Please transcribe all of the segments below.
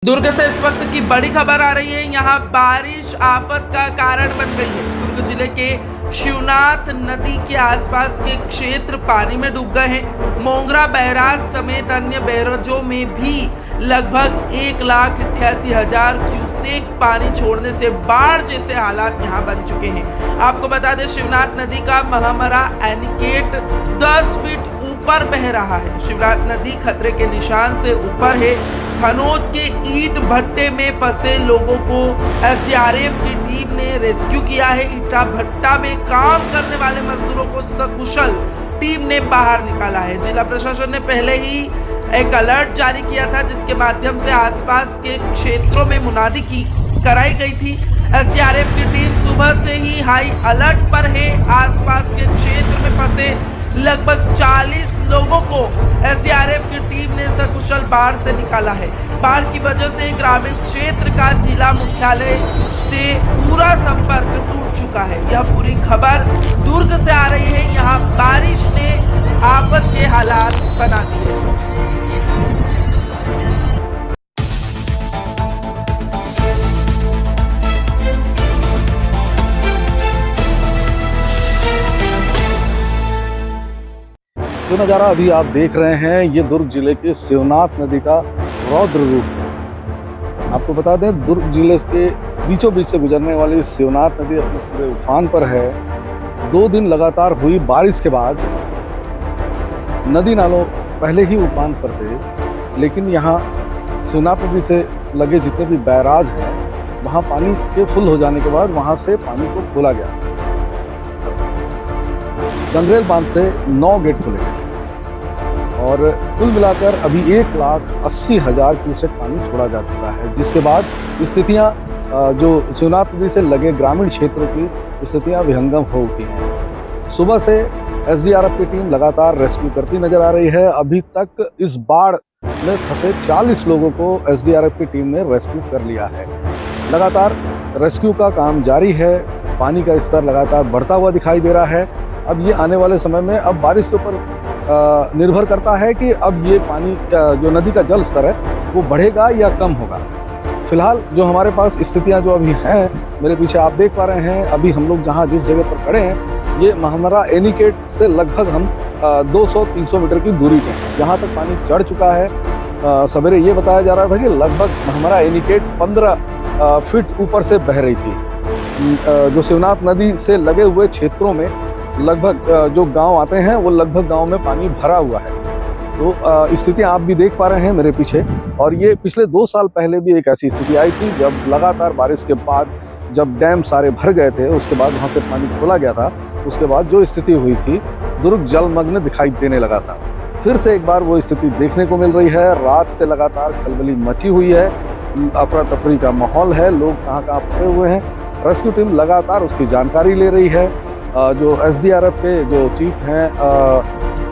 दुर्ग से इस वक्त की बड़ी खबर आ रही है। यहाँ बारिश आफत का कारण बन गई है। दुर्ग जिले के शिवनाथ नदी के आसपास के क्षेत्र पानी में डूब गए हैं। मोंगरा बैराज समेत अन्य बैराजों में भी लगभग 1,88,000 क्यूसेक पानी छोड़ने से बाढ़ जैसे हालात यहाँ बन चुके हैं। आपको बता दें, शिवनाथ नदी का महामरा एनिकेट 10 फीट ऊपर बह रहा है। शिवनाथ नदी खतरे के निशान से ऊपर है। खनौत के ईंट भट्टे में फंसे लोगों को एसडीआरएफ की टीम ने रेस्क्यू किया है। ईटा भट्टा में काम करने वाले मजदूरों को सकुशल टीम ने बाहर निकाला है। जिला प्रशासन ने पहले ही एक अलर्ट जारी किया था, जिसके माध्यम से आसपास के क्षेत्रों में मुनादी कराई गई थी। एसडीआरएफ की टीम सुबह से ही हाई अलर्ट पर है। आसपास के क्षेत्र में फंसे लगभग 40 लोगों को एसडीआरएफ की टीम ने सकुशल बाढ़ से निकाला है। बाढ़ की वजह से ग्रामीण क्षेत्र का जिला मुख्यालय से पूरा संपर्क टूट चुका है। यह पूरी खबर दुर्ग से आ रही है। यहाँ बारिश ने आफत के हालात बना दिए। जो नज़ारा अभी आप देख रहे हैं, ये दुर्ग जिले के शिवनाथ नदी का रौद्र रूप है। आपको बता दें, दुर्ग जिले के बीचों बीच से गुजरने वाली शिवनाथ नदी अपने पूरे उफान पर है। 2 दिन लगातार हुई बारिश के बाद नदी नालों पहले ही उफान पर थे, लेकिन यहाँ शिवनाथ नदी से लगे जितने भी बैराज हैं, वहाँ पानी के फुल हो जाने के बाद वहाँ से पानी को खोला गया। गंगरेल बांध से 9 गेट खोले गए और कुल मिलाकर अभी 1,80,000 क्यूसेक पानी छोड़ा जा चुका है, जिसके बाद स्थितियां जो शिवनाथ नदी से लगे ग्रामीण क्षेत्रों की स्थितियां विहंगम हो उठी हैं। सुबह से एसडीआरएफ की टीम लगातार रेस्क्यू करती नजर आ रही है। अभी तक इस बाढ़ में फंसे 40 लोगों को एसडीआरएफ की टीम ने रेस्क्यू कर लिया है। लगातार रेस्क्यू का काम जारी है। पानी का स्तर लगातार बढ़ता हुआ दिखाई दे रहा है। अब ये आने वाले समय में अब बारिश के ऊपर निर्भर करता है कि अब ये पानी जो नदी का जल स्तर है वो बढ़ेगा या कम होगा। फिलहाल जो हमारे पास स्थितियां जो अभी हैं, मेरे पीछे आप देख पा रहे हैं, अभी हम लोग जहां जिस जगह पर खड़े हैं, ये महामरा एनिकेट से लगभग हम 200-300 मीटर की दूरी पे हैं, जहाँ तक पानी चढ़ चुका है। सवेरे ये बताया जा रहा था कि लगभग महामरा एनिकेट 15 फीट ऊपर से बह रही थी। जो शिवनाथ नदी से लगे हुए क्षेत्रों में लगभग जो गांव आते हैं, वो लगभग गांव में पानी भरा हुआ है। तो स्थितियां आप भी देख पा रहे हैं मेरे पीछे। और ये पिछले 2 साल पहले भी एक ऐसी स्थिति आई थी, जब लगातार बारिश के बाद जब डैम सारे भर गए थे, उसके बाद वहां से पानी खोला गया था। उसके बाद जो स्थिति हुई थी, दुर्ग जलमग्न दिखाई देने लगा था। फिर से एक बार वो स्थिति देखने को मिल रही है। रात से लगातार खलबली मची हुई है, अफरा तफरी का माहौल है, लोग कहाँ कहाँ फंसे हुए हैं। रेस्क्यू टीम लगातार उसकी जानकारी ले रही है। जो एसडीआरएफ के जो चीफ हैं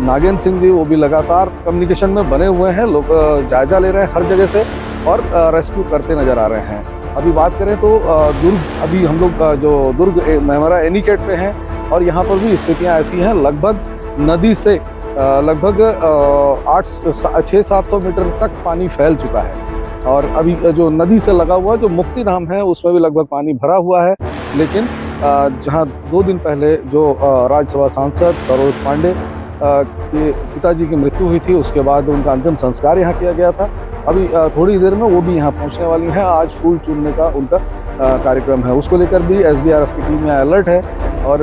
नागेंद्र सिंह जी, वो भी लगातार कम्युनिकेशन में बने हुए हैं। लोग जायजा ले रहे हैं हर जगह से और रेस्क्यू करते नजर आ रहे हैं। अभी बात करें तो दुर्ग, अभी हम लोग जो दुर्ग महामरा एनिकेट पे हैं और यहाँ पर भी स्थितियाँ ऐसी हैं। लगभग नदी से लगभग 600-700 मीटर तक पानी फैल चुका है। और अभी जो नदी से लगा हुआ जो मुक्ति धाम है, उसमें भी लगभग पानी भरा हुआ है। लेकिन जहां 2 दिन पहले जो राज्यसभा सांसद सरोज पांडे के पिताजी की मृत्यु हुई थी, उसके बाद उनका अंतिम संस्कार यहां किया गया था। अभी थोड़ी देर में वो भी यहां पहुंचने वाली हैं। आज फूल चूरने का उनका कार्यक्रम है, उसको लेकर भी एसडीआरएफ की टीम यहाँ अलर्ट है और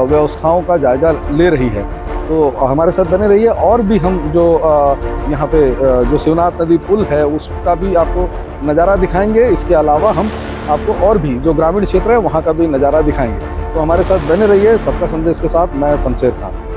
व्यवस्थाओं का जायजा ले रही है। तो हमारे साथ बने रहिए। और भी हम जो यहाँ पे जो शिवनाथ नदी पुल है, उसका भी आपको नज़ारा दिखाएंगे। इसके अलावा हम आपको और भी जो ग्रामीण क्षेत्र है वहाँ का भी नज़ारा दिखाएंगे। तो हमारे साथ बने रहिए। सबका संदेश के साथ मैं शमशेर खान।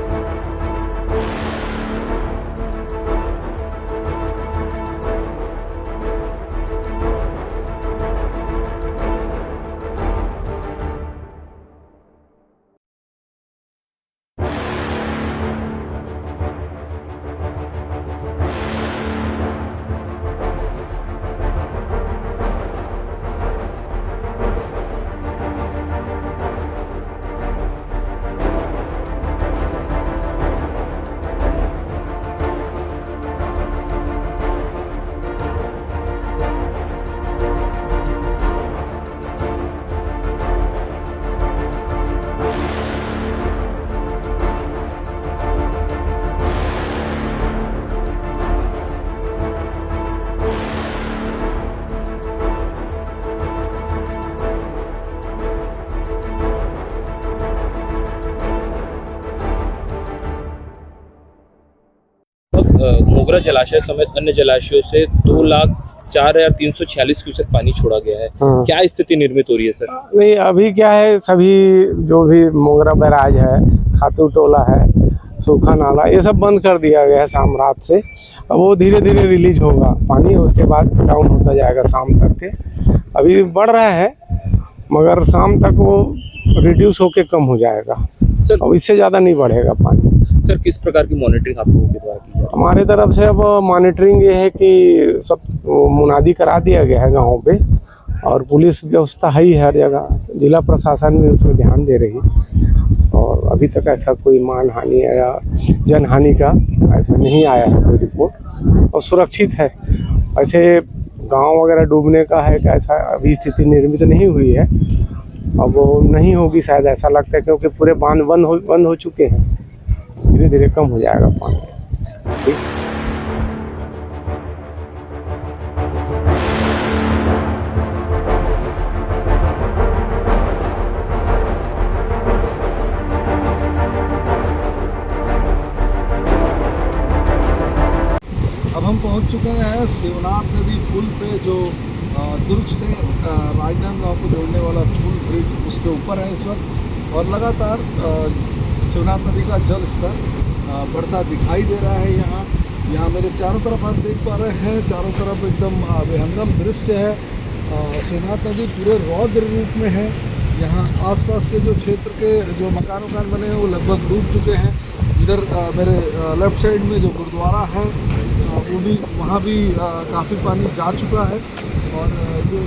मोगरा जलाशय समेत अन्य जलाशयों से 2,04,346 क्यूसेक पानी छोड़ा गया है। हाँ। क्या स्थिति निर्मित हो रही है सर? नहीं, अभी क्या है, सभी जो भी मोगरा बैराज है, खातू टोला है, सूखा नाला, ये सब बंद कर दिया गया है शाम रात से। अब वो धीरे धीरे रिलीज होगा पानी, उसके बाद डाउन होता जाएगा शाम तक के। अभी बढ़ रहा है मगर शाम तक वो रिड्यूस होके कम हो जाएगा सर, अब इससे ज़्यादा नहीं बढ़ेगा पानी। सर किस प्रकार की मॉनिटरिंग आप लोगों के द्वारा की जा रही है? हमारे तरफ से अब मॉनिटरिंग ये है कि सब मुनादी करा दिया गया है गाँव पे, और पुलिस व्यवस्था है ही हर जगह, जिला प्रशासन भी उसमें ध्यान दे रही, और अभी तक ऐसा कोई मानहानि या जनहानि का ऐसा नहीं आया है कोई रिपोर्ट, और सुरक्षित है। ऐसे गांव वगैरह डूबने का है कि ऐसा अभी स्थिति निर्मित नहीं हुई है, अब वो नहीं होगी शायद, ऐसा लगता है, क्योंकि पूरे बांध बंद हो चुके हैं, धीरे धीरे कम हो जाएगा पानी। ठीक। अब हम पहुंच चुके हैं शिवनाथ नदी पुल पे, जो दुर्ग से राजनांदगांव को जोड़ने वाला पुल ब्रिज, उसके ऊपर है इस वक्त, और लगातार शिवनाथ नदी का जल स्तर बढ़ता दिखाई दे रहा है। यहाँ मेरे चारों तरफ आप देख पा रहे हैं, चारों तरफ एकदम विहंगम दृश्य है। शिवनाथ नदी पूरे रौद्र रूप में है। यहाँ आसपास के जो क्षेत्र के जो मकान बने हैं वो लगभग डूब चुके हैं। इधर मेरे लेफ्ट साइड में जो गुरुद्वारा है वो भी, वहाँ भी काफ़ी पानी जा चुका है। और ये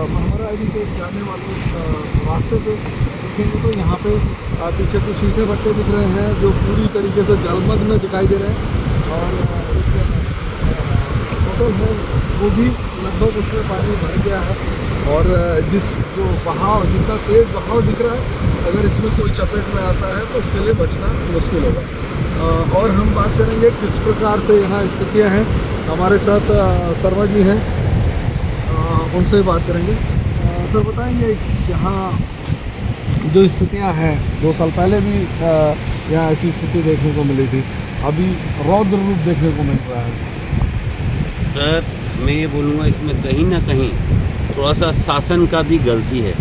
महमरा आईडी के जाने वाले रास्ते पे देखेंगे तो यहाँ पे पीछे कुछ ईंटे भट्टे दिख रहे हैं जो पूरी तरीके से जलमग्न दिखाई दे रहे हैं। और होटल है वो भी लगभग उसमें पानी भर गया है। और जो बहाव, जितना तेज़ बहाव दिख रहा है, अगर इसमें कोई चपेट में आता है तो उसके लिए बचना मुश्किल होगा। और हम बात करेंगे किस प्रकार से यहाँ स्थितियाँ हैं। हमारे साथ शर्मा जी हैं, उनसे बात करेंगे। सर बताएंगे यहाँ जो स्थितियाँ हैं, 2 साल पहले भी यहाँ ऐसी स्थिति देखने को मिली थी, अभी रौद्र रूप देखने को मिल रहा है। सर मैं ये बोलूँगा, इसमें कहीं ना कहीं थोड़ा सा शासन का भी गलती है।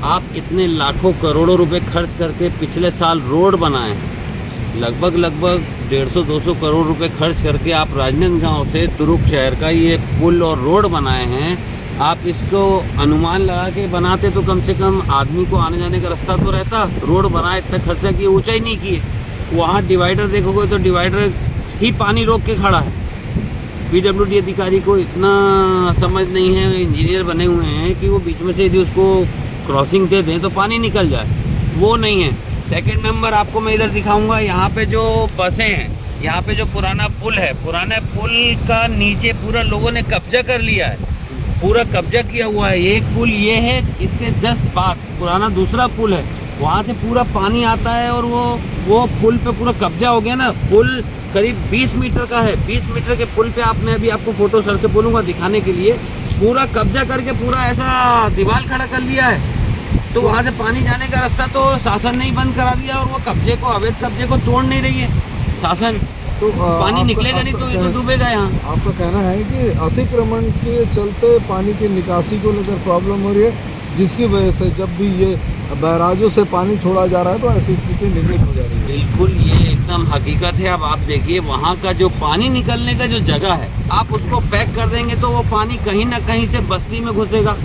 आप इतने लाखों करोड़ों रुपए खर्च करके पिछले साल रोड बनाए हैं, लगभग 150-200 करोड़ रुपए खर्च करके आप राजनांदगांव से दुर्ग शहर का ये पुल और रोड बनाए हैं। आप इसको अनुमान लगा के बनाते तो कम से कम आदमी को आने जाने का रास्ता तो रहता। रोड बनाए, इतना खर्चा किए, ऊंचाई नहीं किए। वहाँ डिवाइडर देखोगे तो डिवाइडर ही पानी रोक के खड़ा है। पीडब्ल्यूडी अधिकारी को इतना समझ नहीं है, इंजीनियर बने हुए हैं कि वो बीच में से यदि उसको क्रॉसिंग दे दें तो पानी निकल जाए, वो नहीं है। सेकंड नंबर आपको मैं इधर दिखाऊंगा, यहाँ पे जो बसें हैं, यहाँ पे जो पुराना पुल है, पुराने पुल का नीचे पूरा लोगों ने कब्जा कर लिया है, पूरा कब्जा किया हुआ है। एक पुल ये है, इसके जस्ट बाद पुराना दूसरा पुल है, वहाँ से पूरा पानी आता है और वो पुल पे पूरा कब्जा हो गया ना। पुल करीब 20 मीटर का है, 20 मीटर के पुल पे आपने, अभी आपको फोटो सर से बोलूँगा दिखाने के लिए, पूरा कब्जा करके पूरा ऐसा दीवार खड़ा कर लिया है। तो वहाँ से पानी जाने का रास्ता तो शासन ने ही बंद करा दिया, और वो कब्जे को, अवैध कब्जे को तोड़ नहीं रही है शासन। तो पानी निकलेगा नहीं तो ये तो डूबेगा। यहाँ आपका कहना है कि अतिक्रमण के चलते पानी की निकासी को लेकर प्रॉब्लम हो रही है, जिसकी वजह से जब भी ये बैराजों से पानी छोड़ा जा रहा है तो ऐसी स्थिति निर्मित हो जा रही है। बिल्कुल, ये एकदम हकीकत है। अब आप देखिए, वहाँ का जो पानी निकलने का जो जगह है, आप उसको पैक कर देंगे तो वो पानी कहीं ना कहीं से बस्ती में घुसेगा।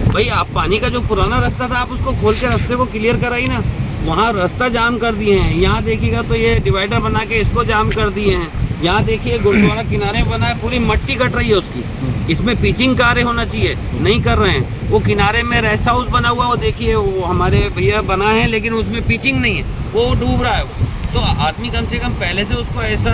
भाई आप पानी का जो पुराना रास्ता था, आप उसको खोल के रास्ते को क्लियर कराई ना। वहाँ रास्ता जाम कर दिए हैं। यहाँ देखिएगा तो ये डिवाइडर बना के इसको जाम कर दिए हैं। यहाँ देखिए गुरुद्वारा किनारे बना है, पूरी मट्टी कट रही है उसकी। इसमें पिचिंग कार्य होना चाहिए, नहीं कर रहे हैं। वो किनारे में रेस्ट हाउस बना हुआ है, वो देखिए, वो हमारे भैया बना है, लेकिन उसमें पिचिंग नहीं है, वो डूब रहा है। तो आदमी कम से कम पहले से उसको ऐसा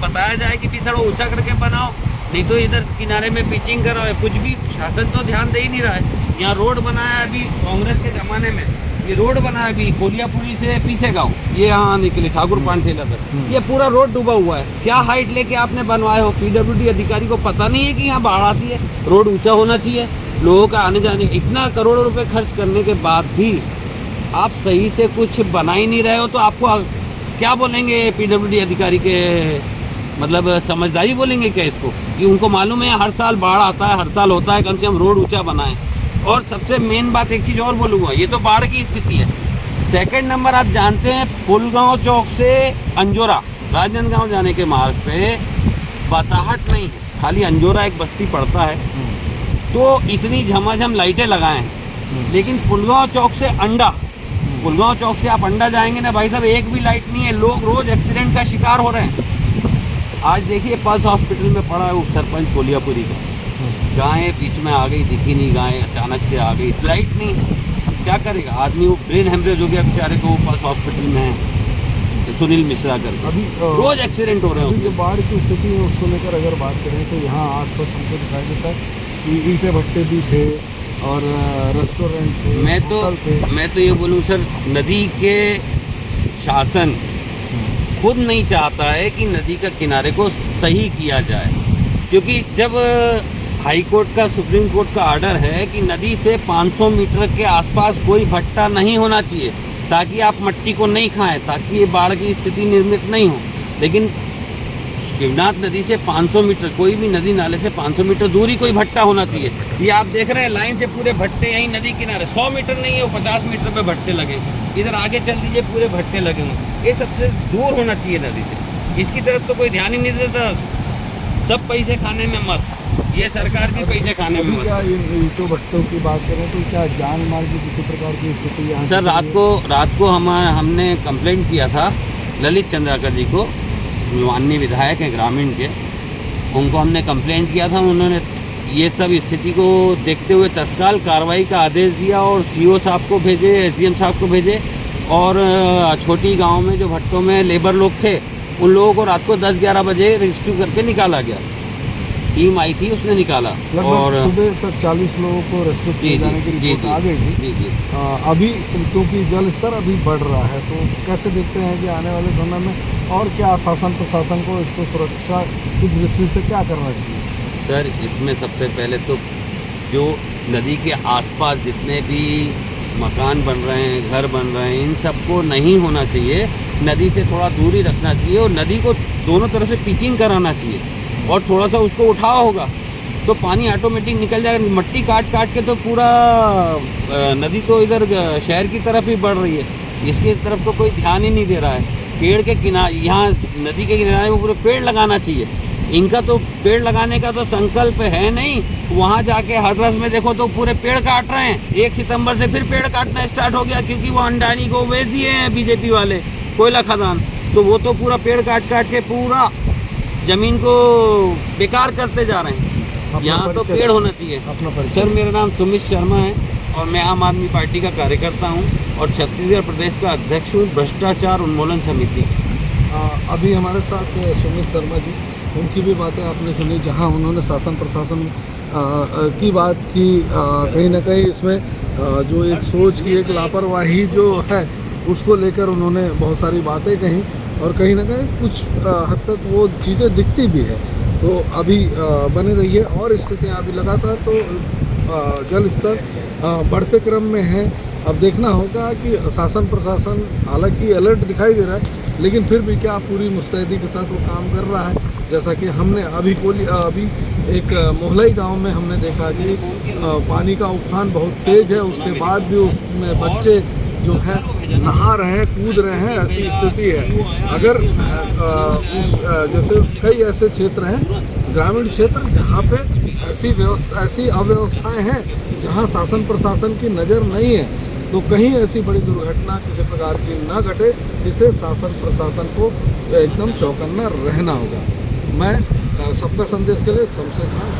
बताया जाए कि थोड़ा ऊंचा करके बनाओ, नहीं तो इधर किनारे में पिचिंग कराओ। कुछ भी शासन तो ध्यान दे ही नहीं रहा है। यहाँ रोड बनाया अभी कांग्रेस के ज़माने में, ये रोड बना है अभी कोलियापुरी से पीछे गाँव, ये यहाँ आने के लिए ठाकुर पानठेला तक, ये पूरा रोड डूबा हुआ है। क्या हाइट लेके आपने बनवाए हो? पीडब्ल्यूडी अधिकारी को पता नहीं है कि यहाँ बाढ़ आती है, रोड ऊंचा होना चाहिए, लोगों का आने जाने। इतना करोड़ों रुपए खर्च करने के बाद भी आप सही से कुछ बना ही नहीं रहे हो, तो आपको क्या बोलेंगे पीडब्ल्यूडी अधिकारी के मतलब समझदारी बोलेंगे क्या इसको, कि उनको मालूम है हर साल बाढ़ आता है, हर साल होता है, कम से कम रोड ऊंचा बनाएं। और सबसे मेन बात एक चीज़ और बोलूँगा, ये तो बाढ़ की स्थिति है। सेकंड नंबर, आप जानते हैं पुलगांव चौक से अंजोरा राजनांदगांव जाने के मार्ग पे बसाहट नहीं है, खाली अंजोरा एक बस्ती पड़ता है, तो इतनी झमाझम लाइटें लगाए हैं। लेकिन पुलगांव चौक से अंडा, पुलगांव चौक से आप अंडा जाएंगे ना भाई साहब, एक भी लाइट नहीं है, लोग रोज एक्सीडेंट का शिकार हो रहे हैं। आज देखिए पल्स हॉस्पिटल में पड़ा है वो सरपंच कोलियापुरी का, गायें बीच में आ गई, दिखी नहीं गायें, अचानक से आ गई, लाइट नहीं। अब क्या करेगा आदमी, वो ब्रेन हेमरेज हो गया बेचारे को, वो पल्स हॉस्पिटल में है, सुनील मिश्रा करके। अभी रोज एक्सीडेंट हो रहे हैं जो उसके। बाढ़ की स्थिति है उसको लेकर अगर बात करें तो यहाँ आसपास हमको दिखाई देता है कि ईंटे भट्टे भी थे और रेस्टोरेंट थे, होटल थे। मैं तो ये बोलूँ सर, नदी के शासन खुद नहीं चाहता है कि नदी का किनारे को सही किया जाए, क्योंकि जब हाई कोर्ट का, सुप्रीम कोर्ट का ऑर्डर है कि नदी से 500 मीटर के आसपास कोई भट्टा नहीं होना चाहिए ताकि आप मट्टी को नहीं खाएं, ताकि ये बाढ़ की स्थिति निर्मित नहीं हो। लेकिन शिवनाथ नदी से 500 मीटर, कोई भी नदी नाले से 500 मीटर दूर ही कोई भट्टा होना चाहिए। ये आप देख रहे हैं लाइन से पूरे भट्टे यहीं नदी किनारे, 100 मीटर नहीं है, वो 50 मीटर पे भट्टे लगे। इधर आगे चल दीजिए, पूरे भट्टे लगे हुए। ये सबसे दूर होना चाहिए नदी से, इसकी तरफ तो कोई ध्यान ही नहीं देता, सब पैसे खाने में मस्त, ये सरकार भी पैसे खाने में मस्त। क्या ईंटों भट्टों की बात करें तो क्या जान माल की किसी प्रकार की स्थिति यहाँ सर रात को हमने कंप्लेंट किया था ललित चंद्राकर जी को, माननीय विधायक हैं ग्रामीण के, उनको हमने कंप्लेंट किया था। उन्होंने ये सब स्थिति को देखते हुए तत्काल कार्रवाई का आदेश दिया और सीओ साहब को भेजे, एसडीएम साहब को भेजे, और छोटी गांव में जो भट्टों में लेबर लोग थे उन लोगों को रात को 10-11 बजे रेस्क्यू करके निकाला गया। टीम आई थी, उसने निकाला। और सुबह तक 40 लोगों को रेस्क्यू किए जाने की रिपोर्ट आ गई थी। जी। अभी क्योंकि जल स्तर अभी बढ़ रहा है, तो कैसे देखते हैं कि आने वाले समय में और क्या शासन प्रशासन को इसको सुरक्षा की दृष्टि से क्या करना चाहिए? सर इसमें सबसे पहले तो जो नदी के आसपास जितने भी मकान बन रहे हैं, घर बन रहे हैं, इन सबको नहीं होना चाहिए, नदी से थोड़ा दूरी रखना चाहिए और नदी को दोनों तरफ से पिचिंग कराना चाहिए और थोड़ा सा उसको उठाव होगा तो पानी ऑटोमेटिक निकल जाएगा। मट्टी काट के तो पूरा नदी तो इधर शहर की तरफ ही बढ़ रही है, इसकी तरफ तो कोई ध्यान ही नहीं दे रहा है। पेड़ के किनारे, यहाँ नदी के किनारे में पूरे पेड़ लगाना चाहिए, इनका तो पेड़ लगाने का तो संकल्प है नहीं। वहाँ जाके हररस में देखो तो पूरे पेड़ काट रहे हैं। 1 सितंबर से फिर पेड़ काटना स्टार्ट हो गया, क्योंकि वो अंडानी को बेच दिए हैं बीजेपी वाले, कोयला खदान, तो वो तो पूरा पेड़ काट के पूरा जमीन को बेकार करते जा रहे हैं। यहाँ तो पेड़ होना चाहिए। सर मेरा नाम सुमित शर्मा है और मैं आम आदमी पार्टी का कार्यकर्ता हूँ और छत्तीसगढ़ प्रदेश का अध्यक्ष हूँ भ्रष्टाचार उन्मूलन समिति। अभी हमारे साथ सुमित शर्मा जी, उनकी भी बातें आपने सुनी, जहाँ उन्होंने शासन प्रशासन की बात की। कहीं ना कहीं इसमें जो एक सोच की एक लापरवाही जो है उसको लेकर उन्होंने बहुत सारी बातें कही और कहीं ना कहीं कुछ हद तक वो चीज़ें दिखती भी है। तो अभी बने रहिए और स्थितियाँ अभी लगातार तो जल स्तर बढ़ते क्रम में है। अब देखना होगा कि शासन प्रशासन हालांकि अलर्ट दिखाई दे रहा है, लेकिन फिर भी क्या पूरी मुस्तैदी के साथ वो काम कर रहा है। जैसा कि हमने अभी एक मोहलाई गांव में हमने देखा कि पानी का उफान बहुत तेज है, उसके बाद भी उसमें बच्चे जो है नहा रहे हैं, कूद रहे हैं, ऐसी स्थिति है। अगर जैसे कई ऐसे क्षेत्र हैं, ग्रामीण क्षेत्र, जहाँ पे ऐसी अव्यवस्थाएं हैं, जहाँ शासन प्रशासन की नज़र नहीं है, तो कहीं ऐसी बड़ी दुर्घटना किसी प्रकार की न घटे, जिससे शासन प्रशासन को एकदम चौकन्ना रहना होगा। मैं सबका संदेश के लिए शमशेर खान।